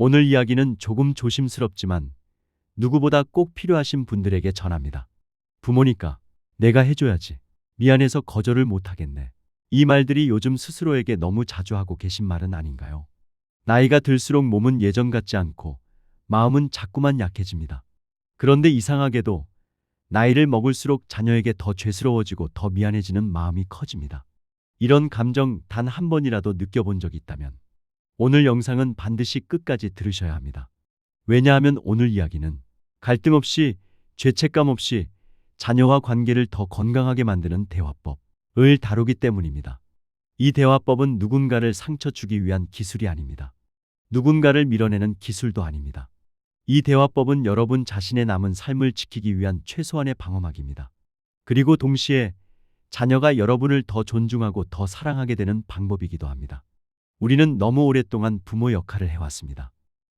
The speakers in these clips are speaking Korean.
오늘 이야기는 조금 조심스럽지만 누구보다 꼭 필요하신 분들에게 전합니다. 부모니까 내가 해줘야지. 미안해서 거절을 못하겠네. 이 말들이 요즘 스스로에게 너무 자주 하고 계신 말은 아닌가요? 나이가 들수록 몸은 예전 같지 않고 마음은 자꾸만 약해집니다. 그런데 이상하게도 나이를 먹을수록 자녀에게 더 죄스러워지고 더 미안해지는 마음이 커집니다. 이런 감정 단 한 번이라도 느껴본 적이 있다면 오늘 영상은 반드시 끝까지 들으셔야 합니다. 왜냐하면 오늘 이야기는 갈등 없이, 죄책감 없이 자녀와 관계를 더 건강하게 만드는 대화법을 다루기 때문입니다. 이 대화법은 누군가를 상처 주기 위한 기술이 아닙니다. 누군가를 밀어내는 기술도 아닙니다. 이 대화법은 여러분 자신의 남은 삶을 지키기 위한 최소한의 방어막입니다. 그리고 동시에 자녀가 여러분을 더 존중하고 더 사랑하게 되는 방법이기도 합니다. 우리는 너무 오랫동안 부모 역할을 해왔습니다.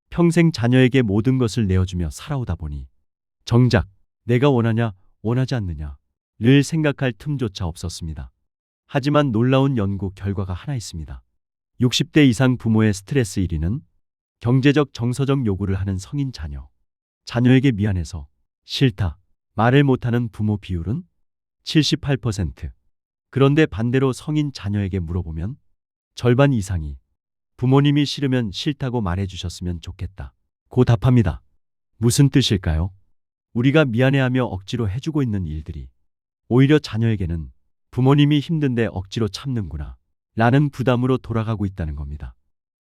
평생 자녀에게 모든 것을 내어주며 살아오다 보니 정작 내가 원하냐, 원하지 않느냐를 생각할 틈조차 없었습니다. 하지만 놀라운 연구 결과가 하나 있습니다. 60대 이상 부모의 스트레스 1위는 경제적, 정서적 요구를 하는 성인 자녀. 자녀에게 미안해서, 싫다, 말을 못하는 부모 비율은 78%. 그런데 반대로 성인 자녀에게 물어보면 절반 이상이 부모님이 싫으면 싫다고 말해주셨으면 좋겠다 고 답합니다. 무슨 뜻일까요? 우리가 미안해하며 억지로 해주고 있는 일들이 오히려 자녀에게는 부모님이 힘든데 억지로 참는구나 라는 부담으로 돌아가고 있다는 겁니다.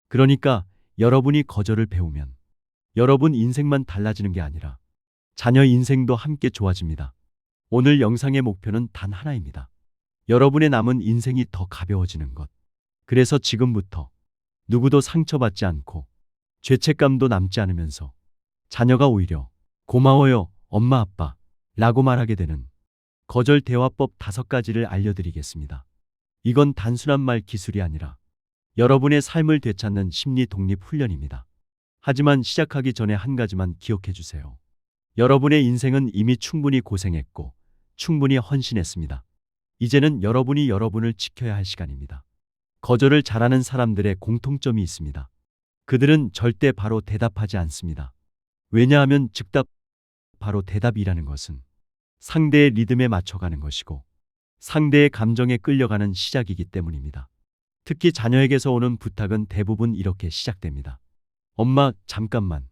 그러니까 여러분이 거절을 배우면 여러분 인생만 달라지는 게 아니라 자녀 인생도 함께 좋아집니다. 오늘 영상의 목표는 단 하나입니다. 여러분의 남은 인생이 더 가벼워지는 것. 그래서 지금부터 누구도 상처받지 않고 죄책감도 남지 않으면서 자녀가 오히려 고마워요, 엄마, 아빠 라고 말하게 되는 거절 대화법 5가지를 알려드리겠습니다. 이건 단순한 말 기술이 아니라 여러분의 삶을 되찾는 심리 독립 훈련입니다. 하지만 시작하기 전에 한 가지만 기억해 주세요. 여러분의 인생은 이미 충분히 고생했고 충분히 헌신했습니다. 이제는 여러분이 여러분을 지켜야 할 시간입니다. 거절을 잘하는 사람들의 공통점이 있습니다. 그들은 절대 바로 대답하지 않습니다. 왜냐하면 즉답, 바로 대답이라는 것은 상대의 리듬에 맞춰가는 것이고 상대의 감정에 끌려가는 시작이기 때문입니다. 특히 자녀에게서 오는 부탁은 대부분 이렇게 시작됩니다. 엄마, 잠깐만.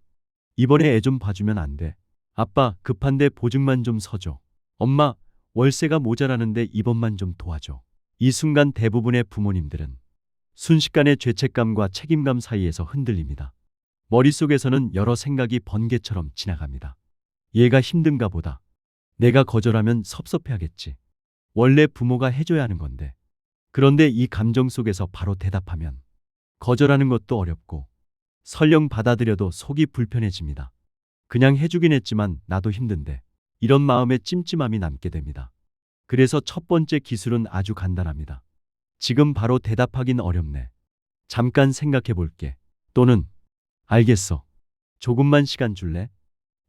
이번에 애 좀 봐주면 안 돼? 아빠, 급한데 보증만 좀 서줘. 엄마, 월세가 모자라는데 이번만 좀 도와줘. 이 순간 대부분의 부모님들은 순식간에 죄책감과 책임감 사이에서 흔들립니다. 머릿속에서는 여러 생각이 번개처럼 지나갑니다. 얘가 힘든가 보다. 내가 거절하면 섭섭해하겠지. 원래 부모가 해줘야 하는 건데. 그런데 이 감정 속에서 바로 대답하면 거절하는 것도 어렵고 설령 받아들여도 속이 불편해집니다. 그냥 해주긴 했지만 나도 힘든데. 이런 마음에 찜찜함이 남게 됩니다. 그래서 첫 번째 기술은 아주 간단합니다. 지금 바로 대답하긴 어렵네. 잠깐 생각해 볼게. 또는 알겠어. 조금만 시간 줄래?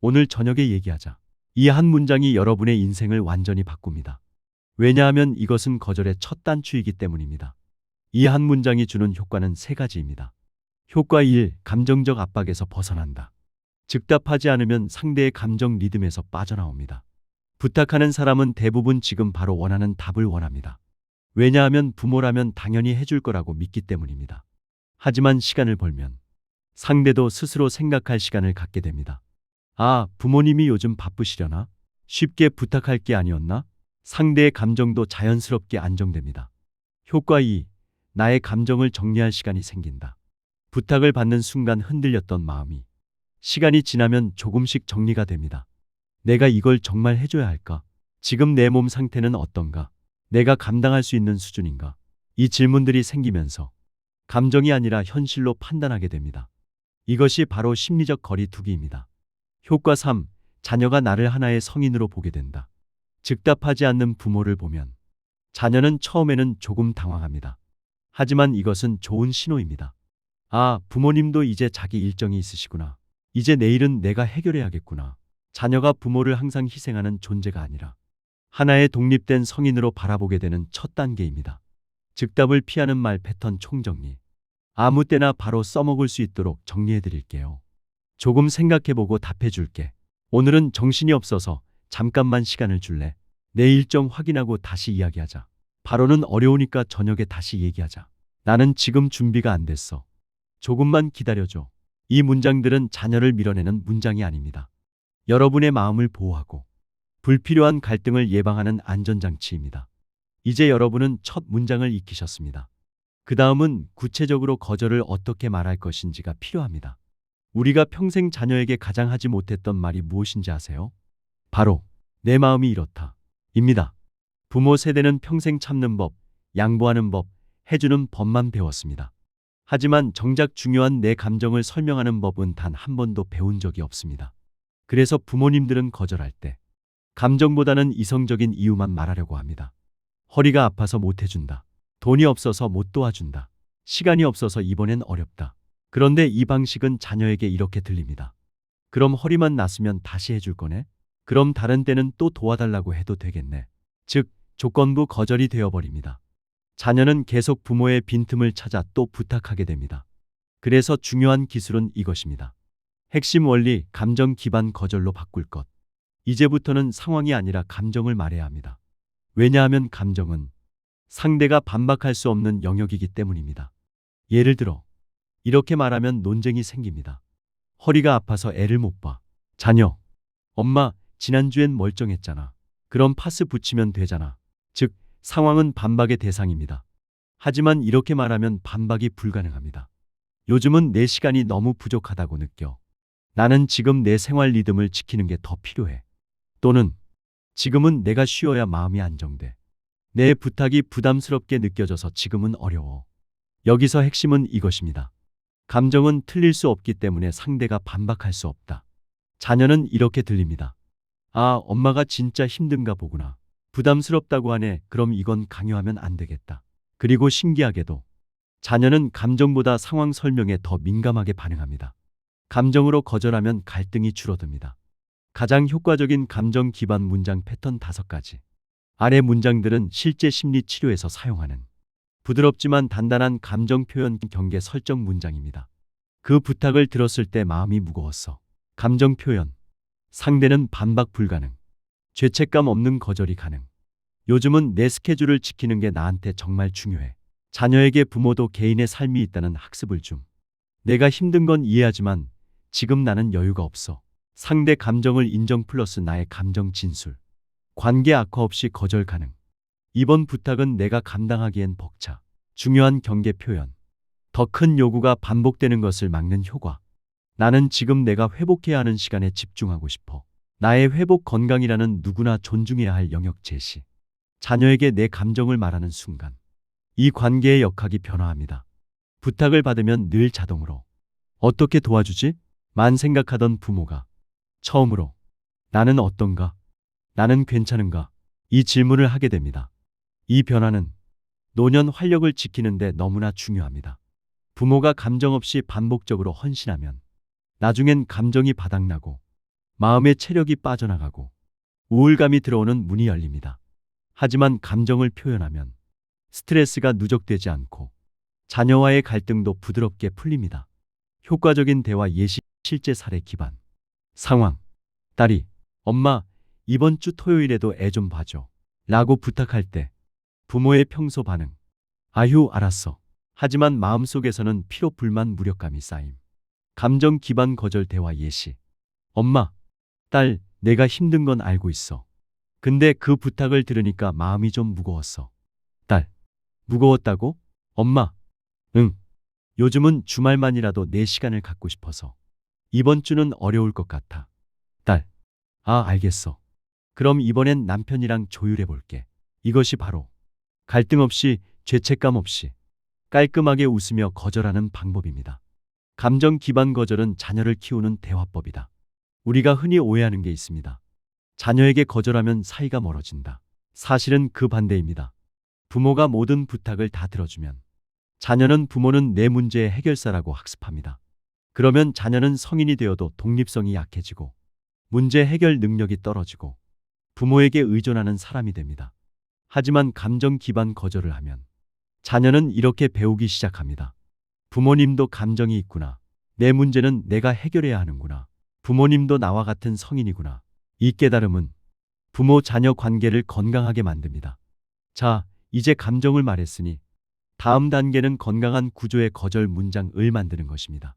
오늘 저녁에 얘기하자. 이 한 문장이 여러분의 인생을 완전히 바꿉니다. 왜냐하면 이것은 거절의 첫 단추이기 때문입니다. 이 한 문장이 주는 효과는 3가지입니다. 효과 1. 감정적 압박에서 벗어난다. 즉답하지 않으면 상대의 감정 리듬에서 빠져나옵니다. 부탁하는 사람은 대부분 지금 바로 원하는 답을 원합니다. 왜냐하면 부모라면 당연히 해줄 거라고 믿기 때문입니다. 하지만 시간을 벌면 상대도 스스로 생각할 시간을 갖게 됩니다. 아, 부모님이 요즘 바쁘시려나? 쉽게 부탁할 게 아니었나? 상대의 감정도 자연스럽게 안정됩니다. 효과 2. 나의 감정을 정리할 시간이 생긴다. 부탁을 받는 순간 흔들렸던 마음이 시간이 지나면 조금씩 정리가 됩니다. 내가 이걸 정말 해줘야 할까? 지금 내 몸 상태는 어떤가? 내가 감당할 수 있는 수준인가? 이 질문들이 생기면서 감정이 아니라 현실로 판단하게 됩니다. 이것이 바로 심리적 거리두기입니다. 효과 3. 자녀가 나를 하나의 성인으로 보게 된다. 즉답하지 않는 부모를 보면 자녀는 처음에는 조금 당황합니다. 하지만 이것은 좋은 신호입니다. 아, 부모님도 이제 자기 일정이 있으시구나. 이제 내일은 내가 해결해야겠구나. 자녀가 부모를 항상 희생하는 존재가 아니라 하나의 독립된 성인으로 바라보게 되는 첫 단계입니다. 즉답을 피하는 말 패턴 총정리. 아무 때나 바로 써먹을 수 있도록 정리해 드릴게요. 조금 생각해보고 답해 줄게. 오늘은 정신이 없어서 잠깐만 시간을 줄래? 내 일정 확인하고 다시 이야기하자. 바로는 어려우니까 저녁에 다시 얘기하자. 나는 지금 준비가 안 됐어. 조금만 기다려줘. 이 문장들은 자녀를 밀어내는 문장이 아닙니다. 여러분의 마음을 보호하고 불필요한 갈등을 예방하는 안전장치입니다. 이제 여러분은 첫 문장을 익히셨습니다. 그 다음은 구체적으로 거절을 어떻게 말할 것인지가 필요합니다. 우리가 평생 자녀에게 가장 하지 못했던 말이 무엇인지 아세요? 바로 내 마음이 이렇다 입니다. 부모 세대는 평생 참는 법, 양보하는 법, 해주는 법만 배웠습니다. 하지만 정작 중요한 내 감정을 설명하는 법은 단 한 번도 배운 적이 없습니다. 그래서 부모님들은 거절할 때 감정보다는 이성적인 이유만 말하려고 합니다. 허리가 아파서 못 해준다. 돈이 없어서 못 도와준다. 시간이 없어서 이번엔 어렵다. 그런데 이 방식은 자녀에게 이렇게 들립니다. 그럼 허리만 났으면 다시 해줄 거네? 그럼 다른 때는 또 도와달라고 해도 되겠네. 즉, 조건부 거절이 되어버립니다. 자녀는 계속 부모의 빈틈을 찾아 또 부탁하게 됩니다. 그래서 중요한 기술은 이것입니다. 핵심 원리, 감정 기반 거절로 바꿀 것. 이제부터는 상황이 아니라 감정을 말해야 합니다. 왜냐하면 감정은 상대가 반박할 수 없는 영역이기 때문입니다. 예를 들어, 이렇게 말하면 논쟁이 생깁니다. 허리가 아파서 애를 못 봐. 자녀, 엄마, 지난주엔 멀쩡했잖아. 그럼 파스 붙이면 되잖아. 즉, 상황은 반박의 대상입니다. 하지만 이렇게 말하면 반박이 불가능합니다. 요즘은 내 시간이 너무 부족하다고 느껴. 나는 지금 내 생활 리듬을 지키는 게 더 필요해. 또는 지금은 내가 쉬어야 마음이 안정돼. 내 부탁이 부담스럽게 느껴져서 지금은 어려워. 여기서 핵심은 이것입니다. 감정은 틀릴 수 없기 때문에 상대가 반박할 수 없다. 자녀는 이렇게 들립니다. 아, 엄마가 진짜 힘든가 보구나. 부담스럽다고 하네. 그럼 이건 강요하면 안 되겠다. 그리고 신기하게도 자녀는 감정보다 상황 설명에 더 민감하게 반응합니다. 감정으로 거절하면 갈등이 줄어듭니다. 가장 효과적인 감정 기반 문장 패턴 5가지. 아래 문장들은 실제 심리 치료에서 사용하는 부드럽지만 단단한 감정 표현 경계 설정 문장입니다. 그 부탁을 들었을 때 마음이 무거웠어. 감정 표현. 상대는 반박 불가능. 죄책감 없는 거절이 가능. 요즘은 내 스케줄을 지키는 게 나한테 정말 중요해. 자녀에게 부모도 개인의 삶이 있다는 학습을 줌. 내가 힘든 건 이해하지만 지금 나는 여유가 없어. 상대 감정을 인정 플러스 나의 감정 진술. 관계 악화 없이 거절 가능. 이번 부탁은 내가 감당하기엔 벅차. 중요한 경계 표현. 더 큰 요구가 반복되는 것을 막는 효과. 나는 지금 내가 회복해야 하는 시간에 집중하고 싶어. 나의 회복 건강이라는 누구나 존중해야 할 영역 제시. 자녀에게 내 감정을 말하는 순간 이 관계의 역학이 변화합니다. 부탁을 받으면 늘 자동으로 어떻게 도와주지? 만 생각하던 부모가 처음으로 나는 어떤가? 나는 괜찮은가? 이 질문을 하게 됩니다. 이 변화는 노년 활력을 지키는데 너무나 중요합니다. 부모가 감정 없이 반복적으로 헌신하면 나중엔 감정이 바닥나고 마음의 체력이 빠져나가고 우울감이 들어오는 문이 열립니다. 하지만 감정을 표현하면 스트레스가 누적되지 않고 자녀와의 갈등도 부드럽게 풀립니다. 효과적인 대화 예시 실제 사례 기반. 상황. 딸이 엄마, 이번 주 토요일에도 애 좀 봐줘. 라고 부탁할 때 부모의 평소 반응. 아휴, 알았어. 하지만 마음속에서는 피로 불만 무력감이 쌓임. 감정 기반 거절 대화 예시. 엄마, 딸, 내가 힘든 건 알고 있어. 근데 그 부탁을 들으니까 마음이 좀 무거웠어. 딸, 무거웠다고? 엄마, 응. 요즘은 주말만이라도 내 시간을 갖고 싶어서. 이번 주는 어려울 것 같아. 딸, 아, 알겠어. 그럼 이번엔 남편이랑 조율해 볼게. 이것이 바로 갈등 없이, 죄책감 없이 깔끔하게 웃으며 거절하는 방법입니다. 감정 기반 거절은 자녀를 키우는 대화법이다. 우리가 흔히 오해하는 게 있습니다. 자녀에게 거절하면 사이가 멀어진다. 사실은 그 반대입니다. 부모가 모든 부탁을 다 들어주면 자녀는 부모는 내 문제의 해결사라고 학습합니다. 그러면 자녀는 성인이 되어도 독립성이 약해지고 문제 해결 능력이 떨어지고 부모에게 의존하는 사람이 됩니다. 하지만 감정 기반 거절을 하면 자녀는 이렇게 배우기 시작합니다. 부모님도 감정이 있구나. 내 문제는 내가 해결해야 하는구나. 부모님도 나와 같은 성인이구나. 이 깨달음은 부모 자녀 관계를 건강하게 만듭니다. 자, 이제 감정을 말했으니 다음 단계는 건강한 구조의 거절 문장을 만드는 것입니다.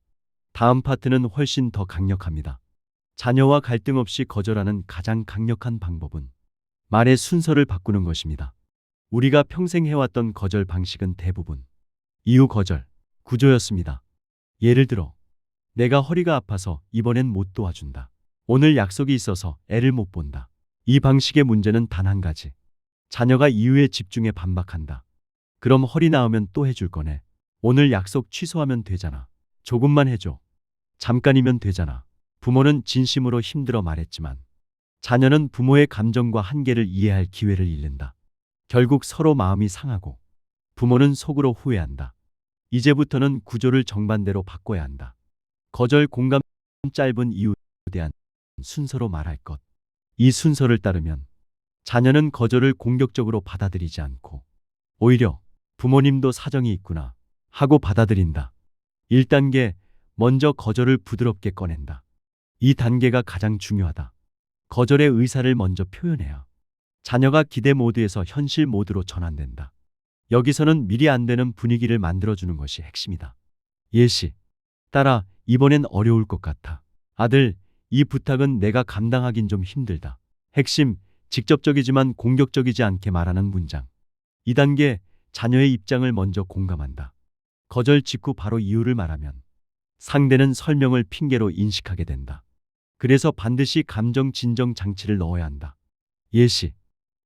다음 파트는 훨씬 더 강력합니다. 자녀와 갈등 없이 거절하는 가장 강력한 방법은 말의 순서를 바꾸는 것입니다. 우리가 평생 해왔던 거절 방식은 대부분 이유 거절, 구조였습니다. 예를 들어, 내가 허리가 아파서 이번엔 못 도와준다. 오늘 약속이 있어서 애를 못 본다. 이 방식의 문제는 단 한 가지. 자녀가 이유에 집중해 반박한다. 그럼 허리 나으면 또 해줄 거네. 오늘 약속 취소하면 되잖아. 조금만 해줘. 잠깐이면 되잖아. 부모는 진심으로 힘들어 말했지만 자녀는 부모의 감정과 한계를 이해할 기회를 잃는다. 결국 서로 마음이 상하고 부모는 속으로 후회한다. 이제부터는 구조를 정반대로 바꿔야 한다. 거절 공감 짧은 이유에 대한 순서로 말할 것. 이 순서를 따르면 자녀는 거절을 공격적으로 받아들이지 않고 오히려 부모님도 사정이 있구나 하고 받아들인다. 1단계 먼저 거절을 부드럽게 꺼낸다. 이 단계가 가장 중요하다. 거절의 의사를 먼저 표현해야 자녀가 기대 모드에서 현실 모드로 전환된다. 여기서는 미리 안 되는 분위기를 만들어주는 것이 핵심이다. 예시, 딸아, 이번엔 어려울 것 같아. 아들, 이 부탁은 내가 감당하긴 좀 힘들다. 핵심, 직접적이지만 공격적이지 않게 말하는 문장. 2단계, 자녀의 입장을 먼저 공감한다. 거절 직후 바로 이유를 말하면 상대는 설명을 핑계로 인식하게 된다. 그래서 반드시 감정 진정 장치를 넣어야 한다. 예시,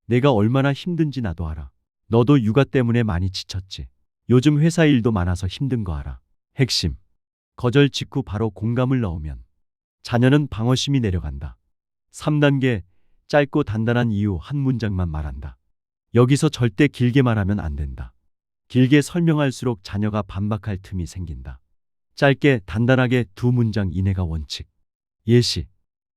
내가 얼마나 힘든지 나도 알아. 너도 육아 때문에 많이 지쳤지. 요즘 회사 일도 많아서 힘든 거 알아. 핵심, 거절 직후 바로 공감을 넣으면 자녀는 방어심이 내려간다. 3단계, 짧고 단단한 이유 한 문장만 말한다. 여기서 절대 길게 말하면 안 된다. 길게 설명할수록 자녀가 반박할 틈이 생긴다. 짧게 단단하게 두 문장 이내가 원칙. 예시,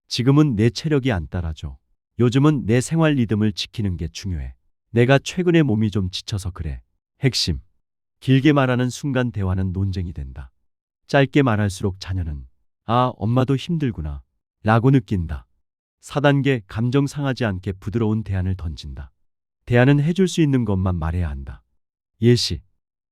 지금은 내 체력이 안 따라줘. 요즘은 내 생활 리듬을 지키는 게 중요해. 내가 최근에 몸이 좀 지쳐서 그래. 핵심, 길게 말하는 순간 대화는 논쟁이 된다. 짧게 말할수록 자녀는 아, 엄마도 힘들구나 라고 느낀다. 4단계, 감정 상하지 않게 부드러운 대안을 던진다. 대안은 해줄 수 있는 것만 말해야 한다. 예시,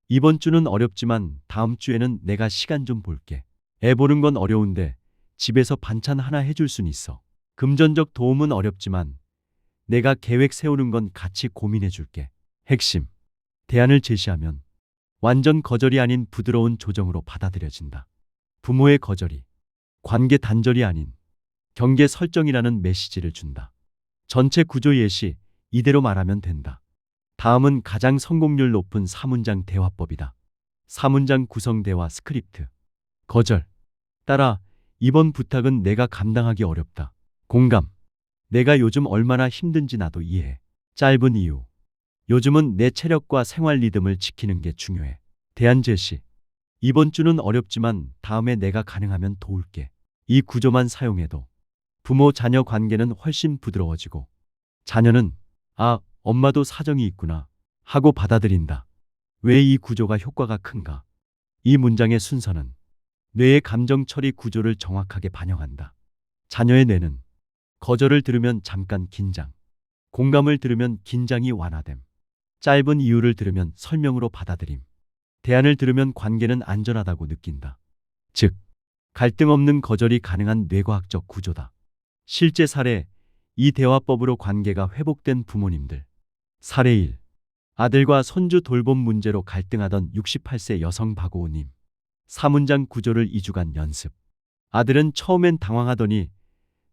이번 주는 어렵지만 다음 주에는 내가 시간 좀 볼게. 애 보는 건 어려운데 집에서 반찬 하나 해줄 순 있어. 금전적 도움은 어렵지만 내가 계획 세우는 건 같이 고민해 줄게. 핵심, 대안을 제시하면 완전 거절이 아닌 부드러운 조정으로 받아들여진다. 부모의 거절이 관계 단절이 아닌 경계 설정이라는 메시지를 준다. 전체 구조 예시, 이대로 말하면 된다. 다음은 가장 성공률 높은 4문장 대화법이다. 4문장 구성 대화 스크립트. 거절, 딸아, 이번 부탁은 내가 감당하기 어렵다. 공감, 내가 요즘 얼마나 힘든지 나도 이해해. 짧은 이유, 요즘은 내 체력과 생활 리듬을 지키는 게 중요해. 대안 제시, 이번 주는 어렵지만 다음에 내가 가능하면 도울게. 이 구조만 사용해도 부모 자녀 관계는 훨씬 부드러워지고 자녀는 아, 엄마도 사정이 있구나 하고 받아들인다. 왜 이 구조가 효과가 큰가? 이 문장의 순서는 뇌의 감정 처리 구조를 정확하게 반영한다. 자녀의 뇌는 거절을 들으면 잠깐 긴장, 공감을 들으면 긴장이 완화됨, 짧은 이유를 들으면 설명으로 받아들임, 대안을 들으면 관계는 안전하다고 느낀다. 즉, 갈등 없는 거절이 가능한 뇌과학적 구조다. 실제 사례, 이 대화법으로 관계가 회복된 부모님들. 사례 1. 아들과 손주 돌봄 문제로 갈등하던 68세 여성 박오우님. 4문장 구조를 2주간 연습. 아들은 처음엔 당황하더니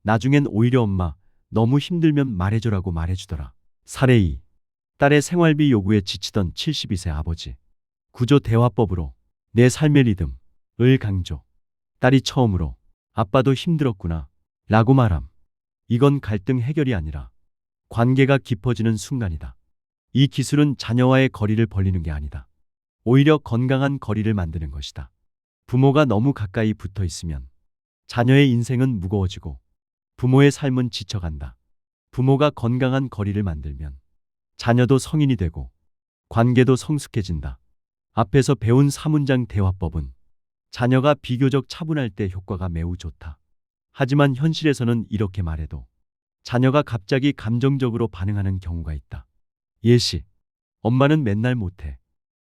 나중엔 오히려 엄마, 너무 힘들면 말해줘라고 말해주더라. 사례 2. 딸의 생활비 요구에 지치던 72세 아버지. 구조 대화법으로 내 삶의 리듬을 강조. 딸이 처음으로 아빠도 힘들었구나 라고 말함. 이건 갈등 해결이 아니라 관계가 깊어지는 순간이다. 이 기술은 자녀와의 거리를 벌리는 게 아니다. 오히려 건강한 거리를 만드는 것이다. 부모가 너무 가까이 붙어 있으면 자녀의 인생은 무거워지고 부모의 삶은 지쳐간다. 부모가 건강한 거리를 만들면 자녀도 성인이 되고 관계도 성숙해진다. 앞에서 배운 3문장 대화법은 자녀가 비교적 차분할 때 효과가 매우 좋다. 하지만 현실에서는 이렇게 말해도 자녀가 갑자기 감정적으로 반응하는 경우가 있다. 예시, 엄마는 맨날 못해.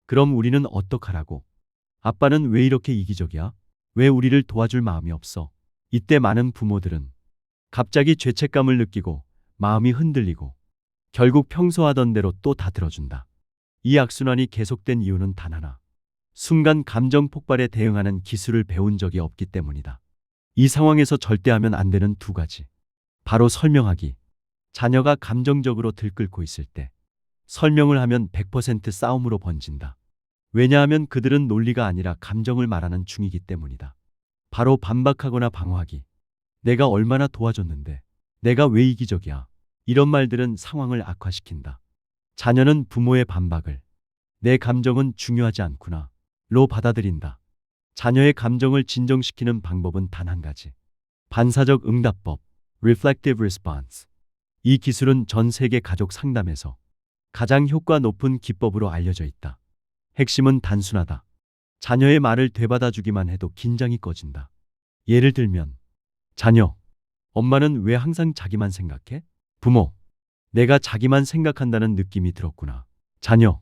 그럼 우리는 어떡하라고? 아빠는 왜 이렇게 이기적이야? 왜 우리를 도와줄 마음이 없어? 이때 많은 부모들은 갑자기 죄책감을 느끼고 마음이 흔들리고 결국 평소 하던 대로 또 다 들어준다. 이 악순환이 계속된 이유는 단 하나. 순간 감정 폭발에 대응하는 기술을 배운 적이 없기 때문이다. 이 상황에서 절대 하면 안 되는 두 가지. 바로 설명하기. 자녀가 감정적으로 들끓고 있을 때 설명을 하면 100% 싸움으로 번진다. 왜냐하면 그들은 논리가 아니라 감정을 말하는 중이기 때문이다. 바로 반박하거나 방어하기. 내가 얼마나 도와줬는데, 내가 왜 이기적이야? 이런 말들은 상황을 악화시킨다. 자녀는 부모의 반박을 내 감정은 중요하지 않구나 로 받아들인다. 자녀의 감정을 진정시키는 방법은 단 한 가지. 반사적 응답법, reflective response. 이 기술은 전 세계 가족 상담에서 가장 효과 높은 기법으로 알려져 있다. 핵심은 단순하다. 자녀의 말을 되받아주기만 해도 긴장이 꺼진다. 예를 들면, 자녀, 엄마는 왜 항상 자기만 생각해? 부모, 내가 자기만 생각한다는 느낌이 들었구나. 자녀,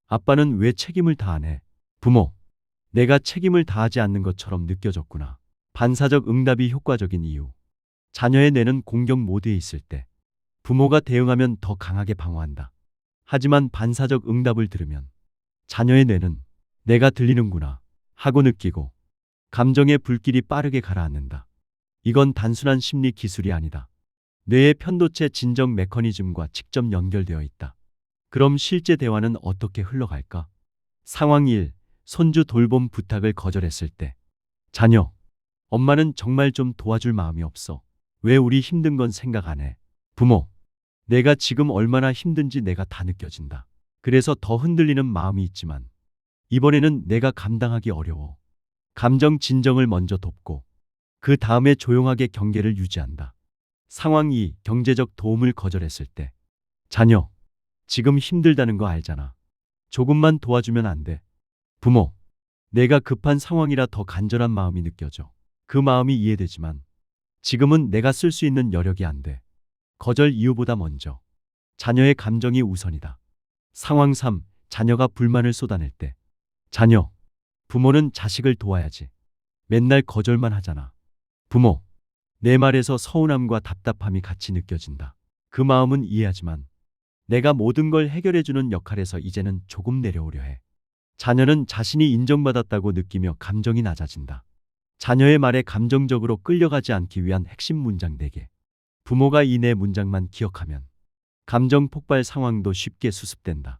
아빠는 왜 책임을 다 안 해? 부모, 내가 책임을 다하지 않는 것처럼 느껴졌구나. 반사적 응답이 효과적인 이유. 자녀의 뇌는 공격 모드에 있을 때 부모가 대응하면 더 강하게 방어한다. 하지만 반사적 응답을 들으면 자녀의 뇌는 내가 들리는구나 하고 느끼고 감정의 불길이 빠르게 가라앉는다. 이건 단순한 심리 기술이 아니다. 뇌의 편도체 진정 메커니즘과 직접 연결되어 있다. 그럼 실제 대화는 어떻게 흘러갈까? 상황 1. 손주 돌봄 부탁을 거절했을 때. 자녀, 엄마는 정말 좀 도와줄 마음이 없어. 왜 우리 힘든 건 생각 안 해? 부모, 내가 지금 얼마나 힘든지 내가 다 느껴진다. 그래서 더 흔들리는 마음이 있지만 이번에는 내가 감당하기 어려워. 감정 진정을 먼저 돕고 그 다음에 조용하게 경계를 유지한다. 상황 2. 경제적 도움을 거절했을 때. 자녀, 지금 힘들다는 거 알잖아. 조금만 도와주면 안 돼. 부모, 내가 급한 상황이라 더 간절한 마음이 느껴져. 그 마음이 이해되지만 지금은 내가 쓸 수 있는 여력이 안 돼. 거절 이유보다 먼저 자녀의 감정이 우선이다. 상황 3. 자녀가 불만을 쏟아낼 때. 자녀, 부모는 자식을 도와야지. 맨날 거절만 하잖아. 부모, 내 말에서 서운함과 답답함이 같이 느껴진다. 그 마음은 이해하지만 내가 모든 걸 해결해주는 역할에서 이제는 조금 내려오려 해. 자녀는 자신이 인정받았다고 느끼며 감정이 낮아진다. 자녀의 말에 감정적으로 끌려가지 않기 위한 핵심 문장 4개. 부모가 이 네 문장만 기억하면 감정 폭발 상황도 쉽게 수습된다.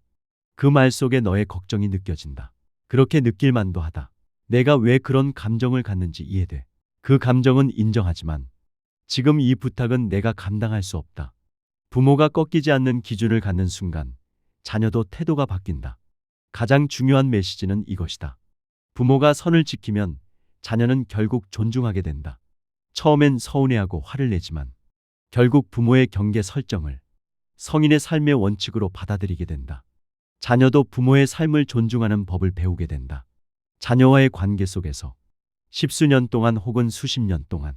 그 말 속에 너의 걱정이 느껴진다. 그렇게 느낄 만도 하다. 내가 왜 그런 감정을 갖는지 이해돼. 그 감정은 인정하지만 지금 이 부탁은 내가 감당할 수 없다. 부모가 꺾이지 않는 기준을 갖는 순간 자녀도 태도가 바뀐다. 가장 중요한 메시지는 이것이다. 부모가 선을 지키면 자녀는 결국 존중하게 된다. 처음엔 서운해하고 화를 내지만 결국 부모의 경계 설정을 성인의 삶의 원칙으로 받아들이게 된다. 자녀도 부모의 삶을 존중하는 법을 배우게 된다. 자녀와의 관계 속에서 십수년 동안 혹은 수십 년 동안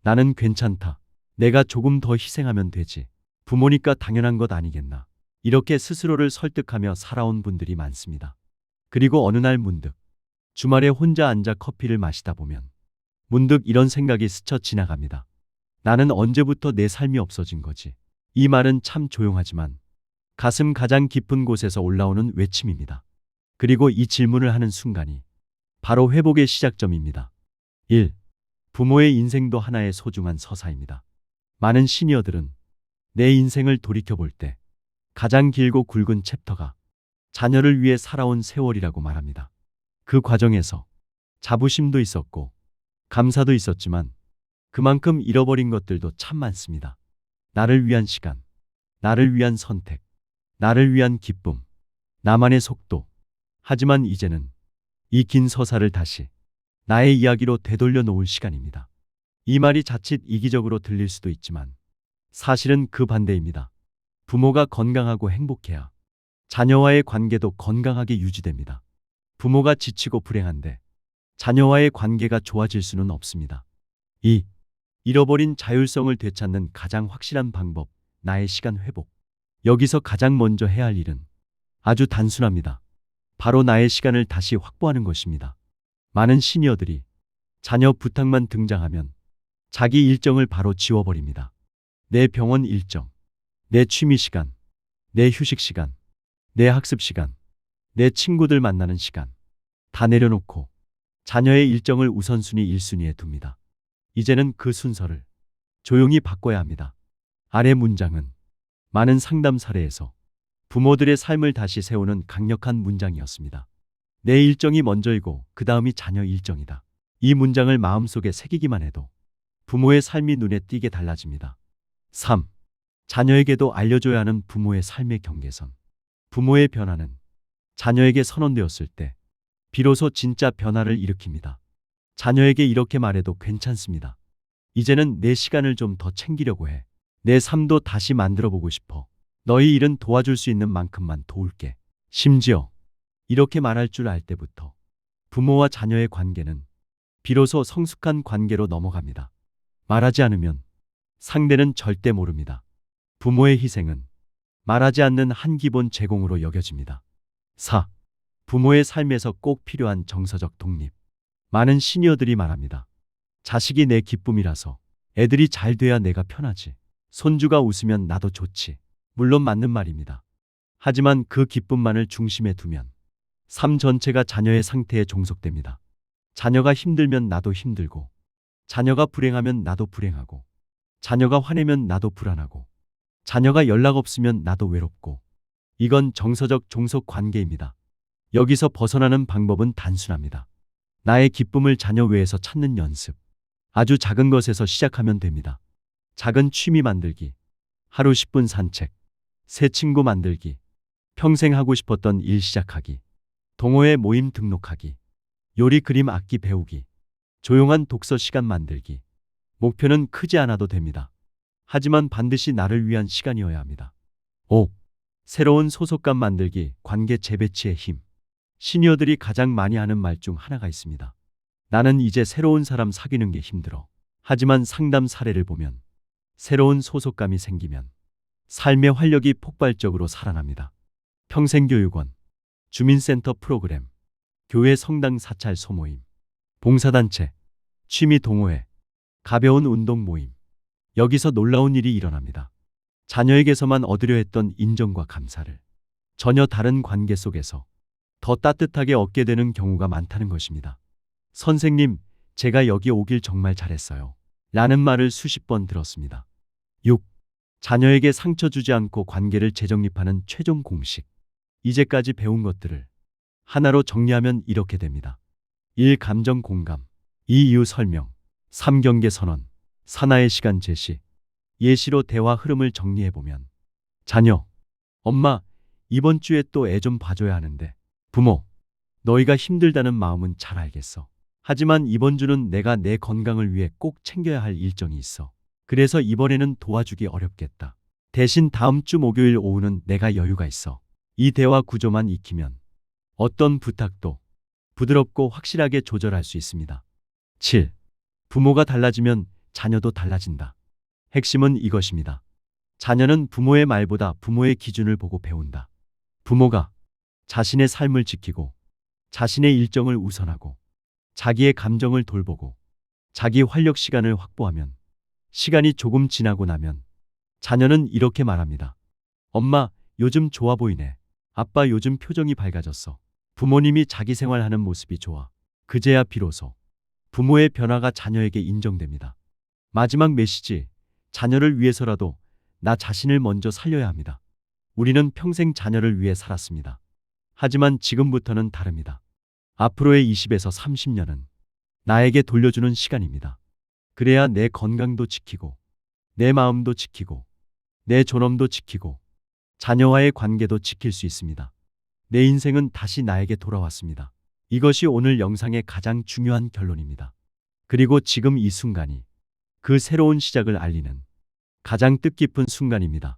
나는 괜찮다. 내가 조금 더 희생하면 되지. 부모니까 당연한 것 아니겠나. 이렇게 스스로를 설득하며 살아온 분들이 많습니다. 그리고 어느 날 문득 주말에 혼자 앉아 커피를 마시다 보면 문득 이런 생각이 스쳐 지나갑니다. 나는 언제부터 내 삶이 없어진 거지? 이 말은 참 조용하지만 가슴 가장 깊은 곳에서 올라오는 외침입니다. 그리고 이 질문을 하는 순간이 바로 회복의 시작점입니다. 1. 부모의 인생도 하나의 소중한 서사입니다. 많은 시니어들은 내 인생을 돌이켜볼 때 가장 길고 굵은 챕터가 자녀를 위해 살아온 세월이라고 말합니다. 그 과정에서 자부심도 있었고 감사도 있었지만 그만큼 잃어버린 것들도 참 많습니다. 나를 위한 시간, 나를 위한 선택, 나를 위한 기쁨, 나만의 속도. 하지만 이제는 이 긴 서사를 다시 나의 이야기로 되돌려 놓을 시간입니다. 이 말이 자칫 이기적으로 들릴 수도 있지만 사실은 그 반대입니다. 부모가 건강하고 행복해야 자녀와의 관계도 건강하게 유지됩니다. 부모가 지치고 불행한데 자녀와의 관계가 좋아질 수는 없습니다. 2. 잃어버린 자율성을 되찾는 가장 확실한 방법, 나의 시간 회복. 여기서 가장 먼저 해야 할 일은 아주 단순합니다. 바로 나의 시간을 다시 확보하는 것입니다. 많은 시니어들이 자녀 부탁만 등장하면 자기 일정을 바로 지워버립니다. 내 병원 일정, 내 취미 시간, 내 휴식 시간, 내 학습 시간, 내 친구들 만나는 시간 다 내려놓고 자녀의 일정을 우선순위 1순위에 둡니다. 이제는 그 순서를 조용히 바꿔야 합니다. 아래 문장은 많은 상담 사례에서 부모들의 삶을 다시 세우는 강력한 문장이었습니다. 내 일정이 먼저이고 그 다음이 자녀 일정이다. 이 문장을 마음속에 새기기만 해도 부모의 삶이 눈에 띄게 달라집니다. 3. 자녀에게도 알려줘야 하는 부모의 삶의 경계선. 부모의 변화는 자녀에게 선언되었을 때 비로소 진짜 변화를 일으킵니다. 자녀에게 이렇게 말해도 괜찮습니다. 이제는 내 시간을 좀 더 챙기려고 해. 내 삶도 다시 만들어 보고 싶어. 너희 일은 도와줄 수 있는 만큼만 도울게. 심지어 이렇게 말할 줄 알 때부터 부모와 자녀의 관계는 비로소 성숙한 관계로 넘어갑니다. 말하지 않으면 상대는 절대 모릅니다. 부모의 희생은 말하지 않는 한 기본 제공으로 여겨집니다. 4. 부모의 삶에서 꼭 필요한 정서적 독립. 많은 시니어들이 말합니다. 자식이 내 기쁨이라서 애들이 잘 돼야 내가 편하지. 손주가 웃으면 나도 좋지. 물론 맞는 말입니다. 하지만 그 기쁨만을 중심에 두면 삶 전체가 자녀의 상태에 종속됩니다. 자녀가 힘들면 나도 힘들고, 자녀가 불행하면 나도 불행하고, 자녀가 화내면 나도 불안하고, 자녀가 연락 없으면 나도 외롭고. 이건 정서적 종속 관계입니다. 여기서 벗어나는 방법은 단순합니다. 나의 기쁨을 자녀 외에서 찾는 연습. 아주 작은 것에서 시작하면 됩니다. 작은 취미 만들기, 하루 10분 산책, 새 친구 만들기, 평생 하고 싶었던 일 시작하기, 동호회 모임 등록하기, 요리 그림 악기 배우기, 조용한 독서 시간 만들기. 목표는 크지 않아도 됩니다. 하지만 반드시 나를 위한 시간이어야 합니다. 5. 새로운 소속감 만들기, 관계 재배치의 힘. 시니어들이 가장 많이 하는 말 중 하나가 있습니다. 나는 이제 새로운 사람 사귀는 게 힘들어. 하지만 상담 사례를 보면 새로운 소속감이 생기면 삶의 활력이 폭발적으로 살아납니다. 평생교육원, 주민센터 프로그램, 교회 성당 사찰 소모임, 봉사단체, 취미 동호회, 가벼운 운동 모임. 여기서 놀라운 일이 일어납니다. 자녀에게서만 얻으려 했던 인정과 감사를 전혀 다른 관계 속에서 더 따뜻하게 얻게 되는 경우가 많다는 것입니다. 선생님, 제가 여기 오길 정말 잘했어요. 라는 말을 수십 번 들었습니다. 6. 자녀에게 상처 주지 않고 관계를 재정립하는 최종 공식. 이제까지 배운 것들을 하나로 정리하면 이렇게 됩니다. 1. 감정 공감, 2. 이유 설명, 3. 경계 선언, 4. 나의 시간 제시. 예시로 대화 흐름을 정리해보면 자녀, 엄마, 이번 주에 또 애 좀 봐줘야 하는데. 부모, 너희가 힘들다는 마음은 잘 알겠어. 하지만 이번 주는 내가 내 건강을 위해 꼭 챙겨야 할 일정이 있어. 그래서 이번에는 도와주기 어렵겠다. 대신 다음 주 목요일 오후는 내가 여유가 있어. 이 대화 구조만 익히면 어떤 부탁도 부드럽고 확실하게 조절할 수 있습니다. 7. 부모가 달라지면 자녀도 달라진다. 핵심은 이것입니다. 자녀는 부모의 말보다 부모의 기준을 보고 배운다. 부모가 자신의 삶을 지키고 자신의 일정을 우선하고 자기의 감정을 돌보고 자기 활력 시간을 확보하면 시간이 조금 지나고 나면 자녀는 이렇게 말합니다. 엄마, 요즘 좋아 보이네. 아빠, 요즘 표정이 밝아졌어. 부모님이 자기 생활하는 모습이 좋아. 그제야 비로소 부모의 변화가 자녀에게 인정됩니다. 마지막 메시지, 자녀를 위해서라도 나 자신을 먼저 살려야 합니다. 우리는 평생 자녀를 위해 살았습니다. 하지만 지금부터는 다릅니다. 앞으로의 20에서 30년은 나에게 돌려주는 시간입니다. 그래야 내 건강도 지키고, 내 마음도 지키고, 내 존엄도 지키고, 자녀와의 관계도 지킬 수 있습니다. 내 인생은 다시 나에게 돌아왔습니다. 이것이 오늘 영상의 가장 중요한 결론입니다. 그리고 지금 이 순간이 그 새로운 시작을 알리는 가장 뜻깊은 순간입니다.